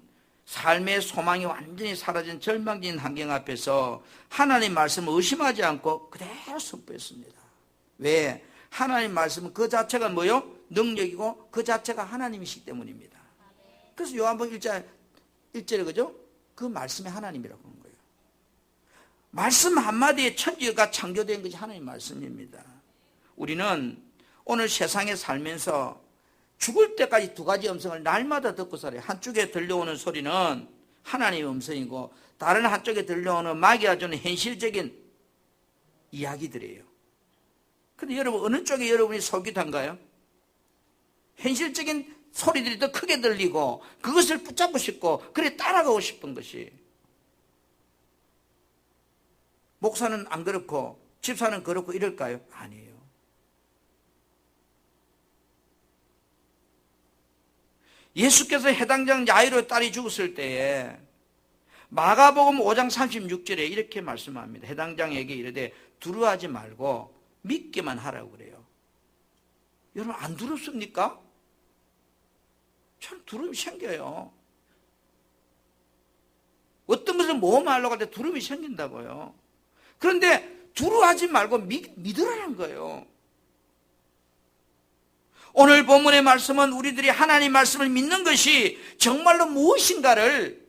Speaker 1: 삶의 소망이 완전히 사라진 절망적인 환경 앞에서 하나님 말씀을 의심하지 않고 그대로 선포했습니다. 왜? 하나님 말씀은 그 자체가 뭐요? 능력이고 그 자체가 하나님이시기 때문입니다. 그래서 요한복음 1절에 그죠? 그 말씀이 하나님이라고 하는 거예요. 말씀 한마디에 천지가 창조된 것이 하나님의 말씀입니다. 우리는 오늘 세상에 살면서 죽을 때까지 두 가지 음성을 날마다 듣고 살아요. 한쪽에 들려오는 소리는 하나님의 음성이고 다른 한쪽에 들려오는 마귀가 주는 현실적인 이야기들이에요. 근데 여러분, 어느 쪽에 여러분이 솔깃한가요? 현실적인 소리들이 더 크게 들리고 그것을 붙잡고 싶고 그래 따라가고 싶은 것이. 목사는 안 그렇고 집사는 그렇고 이럴까요? 아니에요. 예수께서 해당장 야이로의 딸이 죽었을 때에 마가복음 5장 36절에 이렇게 말씀합니다. 해당장에게 이르되 두려워하지 말고 믿기만 하라고 그래요. 여러분, 안 두렵습니까? 참 두려움이 생겨요. 어떤 것을 모험하려고 할 때 두려움이 생긴다고요. 그런데 두려워하지 말고 믿으라는 거예요. 오늘 본문의 말씀은 우리들이 하나님 말씀을 믿는 것이 정말로 무엇인가를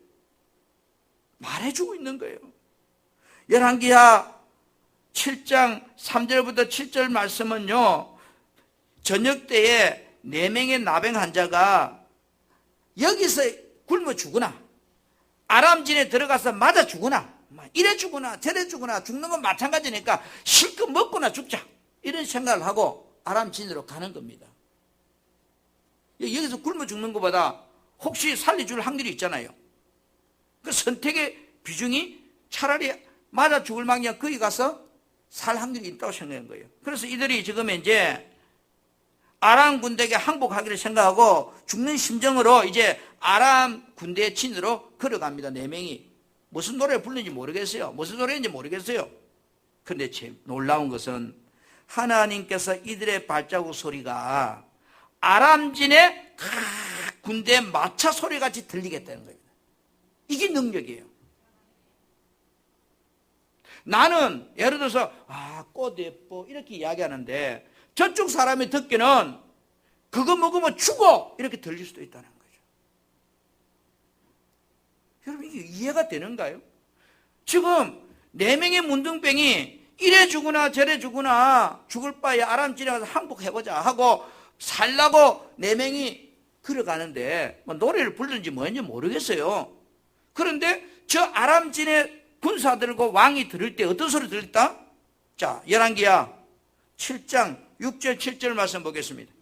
Speaker 1: 말해주고 있는 거예요. 열왕기하 7장 3절부터 7절 말씀은요, 저녁 때에 4명의 나병 환자가 여기서 굶어 죽으나 아람진에 들어가서 맞아 죽으나 이래 죽으나 저래 죽으나 죽는 건 마찬가지니까 실컷 먹거나 죽자 이런 생각을 하고 아람진으로 가는 겁니다. 여기서 굶어 죽는 것보다 혹시 살려줄 확률이 있잖아요. 그 선택의 비중이 차라리 맞아 죽을 망정 거기 가서 살 확률이 있다고 생각한 거예요. 그래서 이들이 지금 이제 아람 군대에게 항복하기를 생각하고 죽는 심정으로 이제 아람 군대의 진으로 걸어갑니다. 4명이. 무슨 노래를 부르는지 모르겠어요. 무슨 노래인지 모르겠어요. 그런데 참 놀라운 것은 하나님께서 이들의 발자국 소리가 아람진의 군대 마차 소리같이 들리겠다는 겁니다. 이게 능력이에요. 나는 예를 들어서 꽃 예뻐 이렇게 이야기하는데 저쪽 사람이 듣기는 그거 먹으면 죽어 이렇게 들릴 수도 있다는 거죠. 여러분, 이게 이해가 되는가요? 지금 4명의 문둥병이 이래 죽으나 저래 죽으나 죽을 바에 아람진에 가서 항복해보자 하고 살라고 4명이 걸어가는데 노래를 부르는지 뭐였는지 모르겠어요. 그런데 저 아람진의 군사들과 왕이 들을 때 어떤 소리 들었다? 자, 열왕기하 7장 6절 7절 말씀 보겠습니다.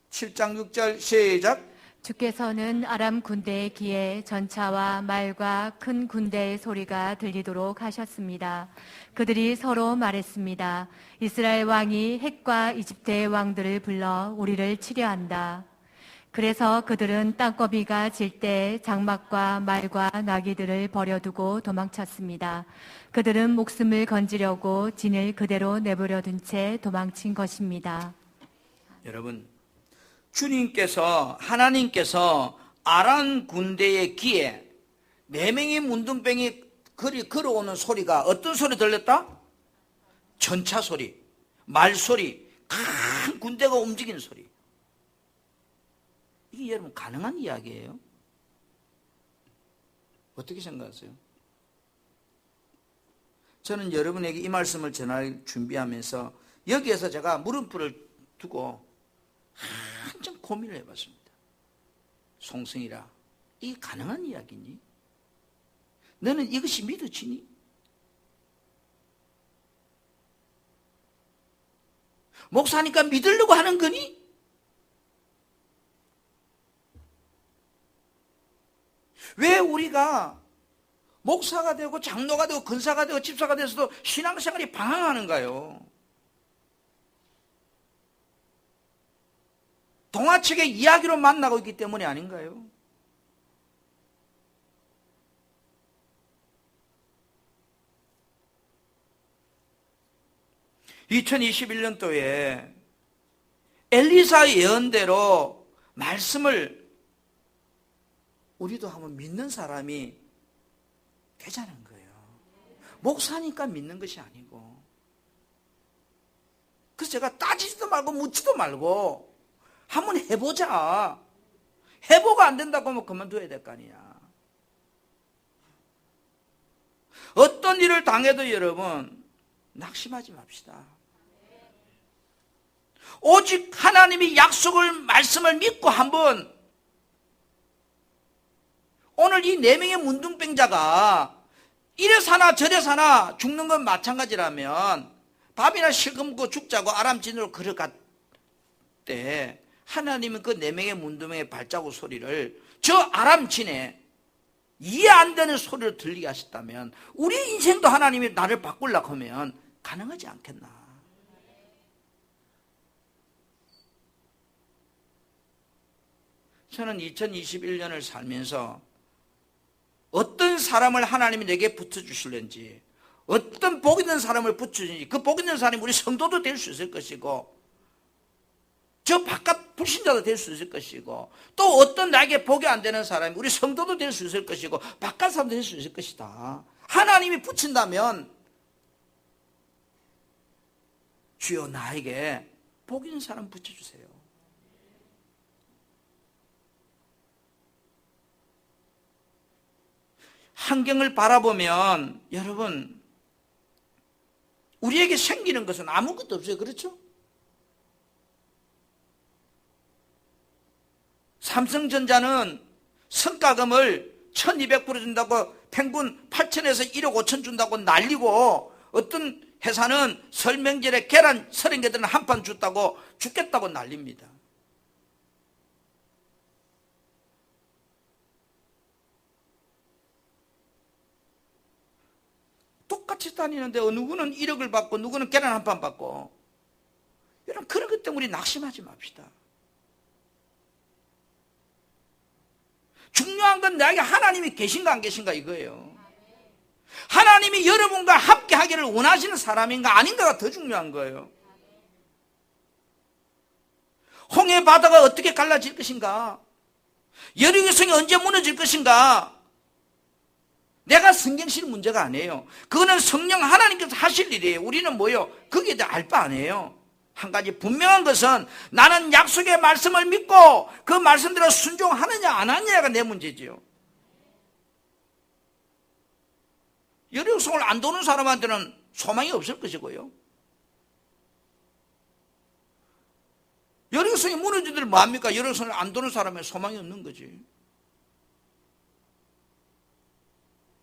Speaker 1: 7장 6절 시작.
Speaker 2: 주께서는 아람 군대의 귀에 전차와 말과 큰 군대의 소리가 들리도록 하셨습니다. 그들이 서로 말했습니다. 이스라엘 왕이 헷과 이집트의 왕들을 불러 우리를 치려한다. 그래서 그들은 땅거미가 질 때 장막과 말과 나귀들을 버려두고 도망쳤습니다. 그들은 목숨을 건지려고 진을 그대로 내버려 둔 채 도망친 것입니다.
Speaker 1: 여러분, 하나님께서 아람 군대의 귀에 4명의 문둥병이 걸어오는 소리가 어떤 소리 들렸다? 전차 소리, 말 소리, 큰 군대가 움직이는 소리. 이게 여러분 가능한 이야기예요? 어떻게 생각하세요? 저는 여러분에게 이 말씀을 전할 준비하면서 여기에서 제가 물음표를 두고 한참 고민을 해봤습니다. 송승이라, 이게 가능한 이야기니? 너는 이것이 믿어지니? 목사니까 믿으려고 하는 거니? 왜 우리가 목사가 되고 장로가 되고 근사가 되고 집사가 돼서도 신앙생활이 방황하는가요? 동화책의 이야기로 만나고 있기 때문이 아닌가요? (2021년도에) 엘리사의 예언대로 말씀을 우리도 한번 믿는 사람이 되자는 거예요. 목사니까 믿는 것이 아니고. 그래서 제가 따지지도 말고 묻지도 말고 한번 해보자. 해보가 안 된다고 하면 그만둬야 될 거 아니야. 어떤 일을 당해도 여러분 낙심하지 맙시다. 오직 하나님이 약속을 말씀을 믿고 한번 오늘 이 4명의 문둥병자가 이래 사나 저래 사나 죽는 건 마찬가지라면 밥이나 실금 먹고 죽자고 아람진으로 걸어갔대. 하나님은 그 4명의 문둥병의 발자국 소리를 저 아람진에 이해 안 되는 소리를 들리게 하셨다면 우리 인생도 하나님이 나를 바꾸려고 하면 가능하지 않겠나. 저는 2021년을 살면서 어떤 사람을 하나님이 내게 붙여주실는지, 어떤 복 있는 사람을 붙여주는지, 그 복 있는 사람이 우리 성도도 될 수 있을 것이고 저 바깥 불신자도 될 수 있을 것이고 또 어떤 나에게 복이 안 되는 사람이 우리 성도도 될 수 있을 것이고 바깥 사람도 될 수 있을 것이다. 하나님이 붙인다면 주여 나에게 복 있는 사람 붙여주세요. 환경을 바라보면 여러분 우리에게 생기는 것은 아무것도 없어요. 그렇죠? 삼성전자는 성과금을 1200% 준다고 평균 8천에서 1억 5천 준다고 난리고 어떤 회사는 설명절에 계란 30개들은 한 판 줬다고 죽겠다고 난립니다. 똑같이 다니는데 누구는 1억을 받고 누구는 계란 한 판 받고 여러분 그런 것 때문에 우리 낙심하지 맙시다. 중요한 건 나에게 하나님이 계신가 안 계신가 이거예요. 하나님이 여러분과 함께 하기를 원하시는 사람인가 아닌가가 더 중요한 거예요. 홍해 바다가 어떻게 갈라질 것인가, 여리고 성이 언제 무너질 것인가, 내가 성경 실 문제가 아니에요. 그거는 성령 하나님께서 하실 일이에요. 우리는 뭐요? 거기에 대해 알 바 아니에요. 한 가지 분명한 것은 나는 약속의 말씀을 믿고 그 말씀대로 순종하느냐 안 하느냐가 내 문제지요. 여리고성을 안 도는 사람한테는 소망이 없을 것이고요. 여리고성이 무너지들 뭐합니까? 여리고성을 안 도는 사람은 소망이 없는 거지.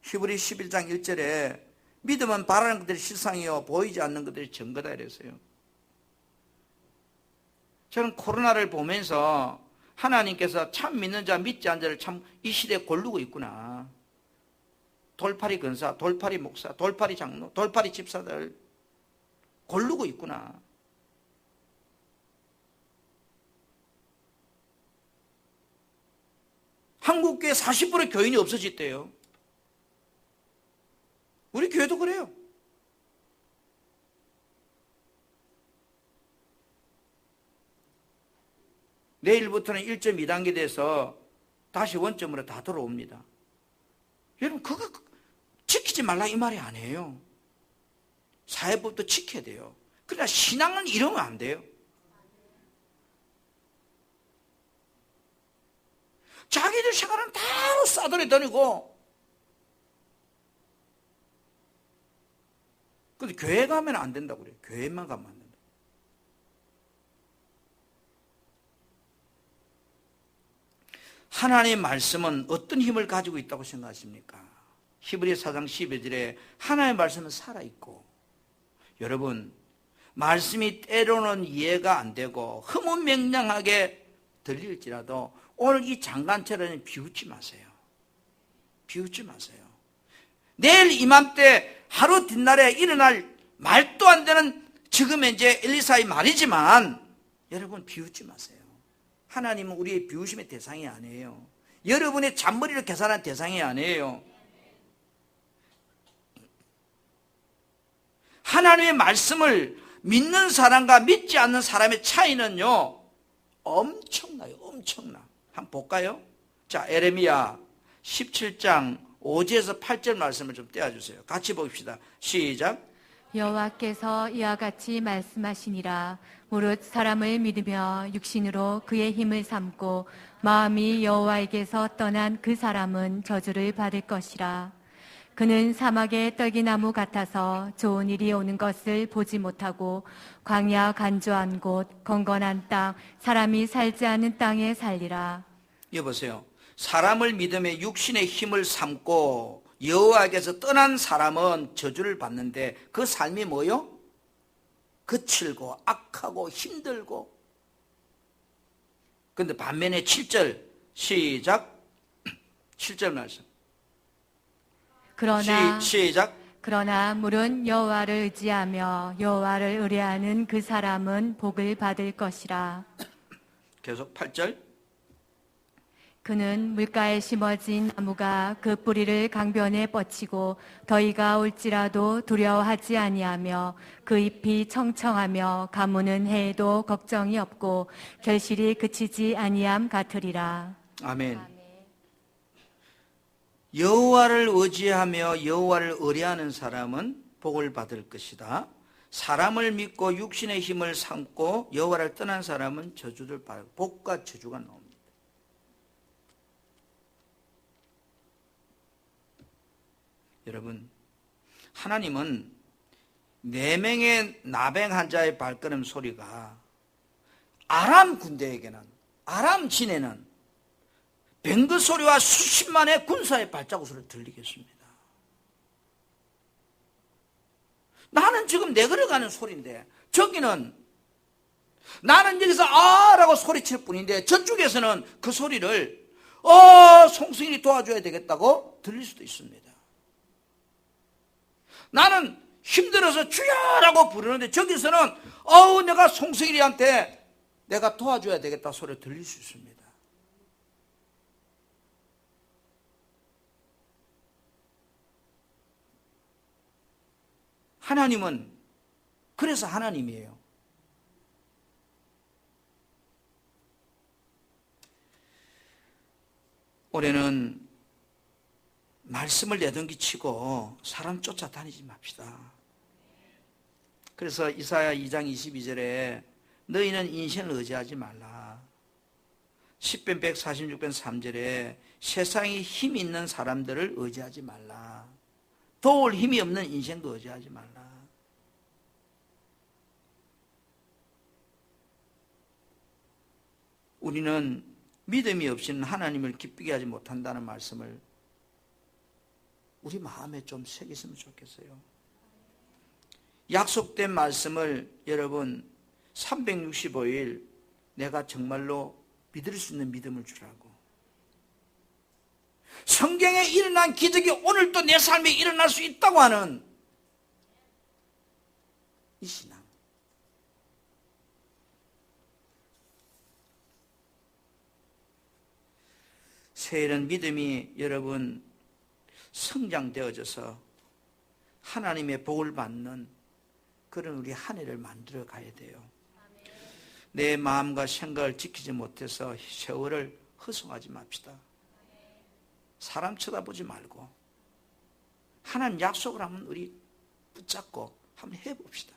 Speaker 1: 히브리 11장 1절에 믿음은 바라는 것들이 실상이요 보이지 않는 것들이 증거다 이랬어요. 저는 코로나를 보면서 하나님께서 참 믿는 자 믿지 않는 자를 참 이 시대에 고르고 있구나. 돌팔이 근사, 돌팔이 목사, 돌팔이 장로, 돌팔이 집사들 고르고 있구나. 한국교회 40% 교인이 없어졌대요. 우리 교회도 그래요. 내일부터는 1.2단계 돼서 다시 원점으로 다 돌아옵니다. 여러분 그거 지키지 말라 이 말이 아니에요. 사회법도 지켜야 돼요. 그러나 신앙은 이러면 안 돼요. 자기들 생활은 다 싸돌이 다니고 근데 교회 가면 안 된다고 그래요. 교회만 가면 안 된다. 하나님의 말씀은 어떤 힘을 가지고 있다고 생각하십니까? 히브리 4장 12절에 하나님의 말씀은 살아있고, 여러분 말씀이 때로는 이해가 안 되고 흐뭇맹랑하게 들릴지라도 오늘 이 장관처럼 비웃지 마세요. 비웃지 마세요. 내일 이맘때 하루 뒷날에 일어날 말도 안 되는 지금 이제 엘리사의 말이지만 여러분 비웃지 마세요. 하나님은 우리의 비웃음의 대상이 아니에요. 여러분의 잔머리를 계산한 대상이 아니에요. 하나님의 말씀을 믿는 사람과 믿지 않는 사람의 차이는요 엄청나요. 엄청나. 한번 볼까요? 자, 에레미야 17장 5절에서 8절 말씀을 좀 떼어주세요. 같이 봅시다. 시작.
Speaker 2: 여호와께서 이와 같이 말씀하시니라. 무릇 사람을 믿으며 육신으로 그의 힘을 삼고 마음이 여호와에게서 떠난 그 사람은 저주를 받을 것이라. 그는 사막의 떨기나무 같아서 좋은 일이 오는 것을 보지 못하고 광야 간조한 곳, 건건한 땅, 사람이 살지 않은 땅에 살리라.
Speaker 1: 여보세요. 사람을 믿음에 육신의 힘을 삼고 여호와께서 떠난 사람은 저주를 받는데 그 삶이 뭐요? 거칠고 악하고 힘들고. 그런데 반면에 7절 시작. 7절 말씀. 시작.
Speaker 2: 그러나 물은 여호와를 의지하며 여호와를 의뢰하는 그 사람은 복을 받을 것이라.
Speaker 1: 계속 8절.
Speaker 2: 그는 물가에 심어진 나무가 그 뿌리를 강변에 뻗치고 더위가 올지라도 두려워하지 아니하며 그 잎이 청청하며 가무는 해에도 걱정이 없고 결실이 그치지 아니함 같으리라.
Speaker 1: 아멘. 여호와를 의지하며 여호와를 의뢰하는 사람은 복을 받을 것이다. 사람을 믿고 육신의 힘을 삼고 여호와를 떠난 사람은 저주를 받을, 복과 저주가 나옵니다. 여러분, 하나님은 4명의 나병 환자의 발걸음 소리가 아람 군대에게는, 아람 진에는 뱅그 소리와 수십만의 군사의 발자국 소리를 들리겠습니다. 나는 지금 내걸어가는 소리인데 저기는 나는 여기서 아라고 소리칠 뿐인데 저쪽에서는 그 소리를 송승일이 도와줘야 되겠다고 들릴 수도 있습니다. 나는 힘들어서 주여라고 부르는데 저기서는 내가 송승일이한테 내가 도와줘야 되겠다 소리 들릴 수 있습니다. 하나님은 그래서 하나님이에요. 올해는 말씀을 내던기치고 사람 쫓아다니지 맙시다. 그래서 이사야 2장 22절에 너희는 인생을 의지하지 말라. 10편 146편 3절에 세상에 힘이 있는 사람들을 의지하지 말라. 도울 힘이 없는 인생도 의지하지 말라. 우리는 믿음이 없이는 하나님을 기쁘게 하지 못한다는 말씀을 우리 마음에 좀 새겼으면 좋겠어요. 약속된 말씀을 여러분 365일 내가 정말로 믿을 수 있는 믿음을 주라고. 성경에 일어난 기적이 오늘도 내 삶에 일어날 수 있다고 하는 이 신앙. 새해는 믿음이 여러분 성장되어져서 하나님의 복을 받는 그런 우리 한 해를 만들어 가야 돼요. 내 마음과 생각을 지키지 못해서 세월을 허송하지 맙시다. 사람 쳐다보지 말고 하나님 약속을 한번 우리 붙잡고 한번 해봅시다.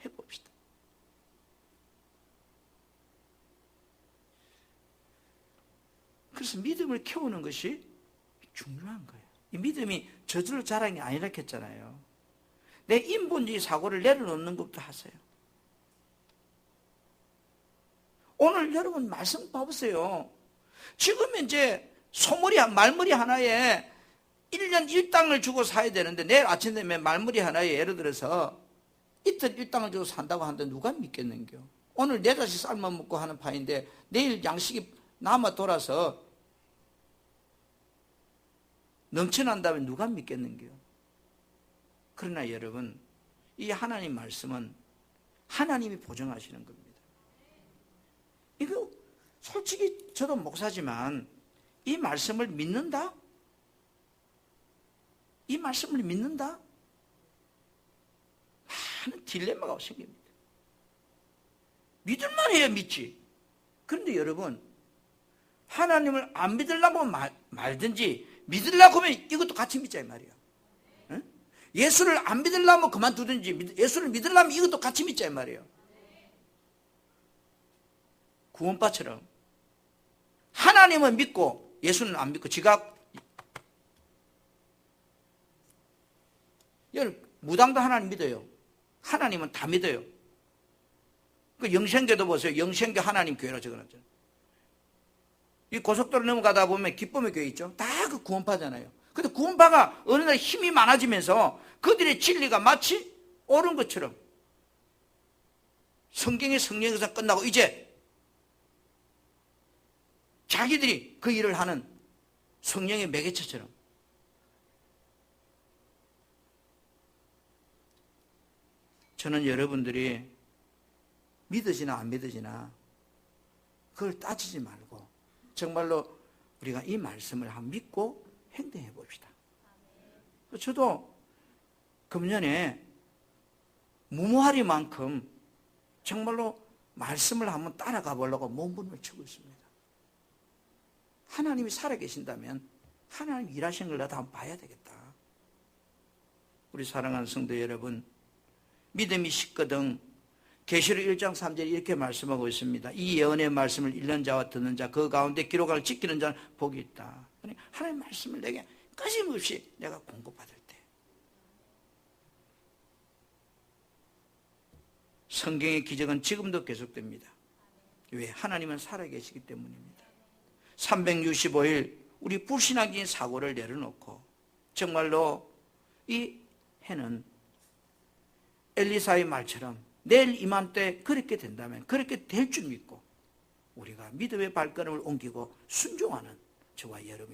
Speaker 1: 해봅시다. 그래서 믿음을 키우는 것이 중요한 거예요. 이 믿음이 저절로 자랑이 아니라 했잖아요. 내 인본주의 사고를 내려놓는 것도 하세요. 오늘 여러분 말씀 봐보세요. 지금 이제 말머리 하나에 1년 1땅을 주고 사야 되는데 내일 아침 되면 말머리 하나에 예를 들어서 이틀 1땅을 주고 산다고 하는데 누가 믿겠는겨? 오늘 4가지 삶아 먹고 하는 파인데 내일 양식이 남아 돌아서 넘쳐난다면 누가 믿겠는겨? 그러나 여러분, 이 하나님 말씀은 하나님이 보증하시는 겁니다. 이거 솔직히 저도 목사지만 이 말씀을 믿는다? 이 말씀을 믿는다? 많은 딜레마가 생깁니다. 믿을만 해야 믿지. 그런데 여러분, 하나님을 안 믿으려고 말든지 믿으려고 하면 이것도 같이 믿자 이 말이야. 응? 예수를 안 믿으려면 그만두든지 예수를 믿으려면 이것도 같이 믿자 이 말이에요. 구원파처럼 하나님은 믿고 예수는 안 믿고 지가 무당도 하나님 믿어요. 하나님은 다 믿어요. 그 영생교도 보세요. 영생교 하나님 교회라 적어놨잖아요. 이 고속도로 넘어가다 보면 기쁨의 교회 있죠. 다 그 구원파잖아요. 근데 구원파가 어느 날 힘이 많아지면서 그들의 진리가 마치 옳은 것처럼 성경의 성령에서 끝나고 이제 자기들이 그 일을 하는 성령의 매개체처럼. 저는 여러분들이 믿으지나 안 믿으지나 그걸 따지지 말고 정말로 우리가 이 말씀을 한번 믿고 행동해 봅시다. 저도 금년에 무모하리만큼 정말로 말씀을 한번 따라가 보려고 몸부림을 치고 있습니다. 하나님이 살아계신다면 하나님 일하시는 걸 나도 한번 봐야 되겠다. 우리 사랑하는 성도 여러분, 믿음이 식거든 계시록 1장 3절에 이렇게 말씀하고 있습니다. 이 예언의 말씀을 읽는 자와 듣는 자, 그 가운데 기록을 지키는 자는 복이 있다. 하나님의 말씀을 내게 끊임없이 내가 공급받을 때 성경의 기적은 지금도 계속됩니다. 왜? 하나님은 살아계시기 때문입니다. 365일 우리 불신앙적인 사고를 내려놓고 정말로 이 해는 엘리사의 말처럼 내일 이맘때 그렇게 된다면 그렇게 될 줄 믿고 우리가 믿음의 발걸음을 옮기고 순종하는 저와 여러분이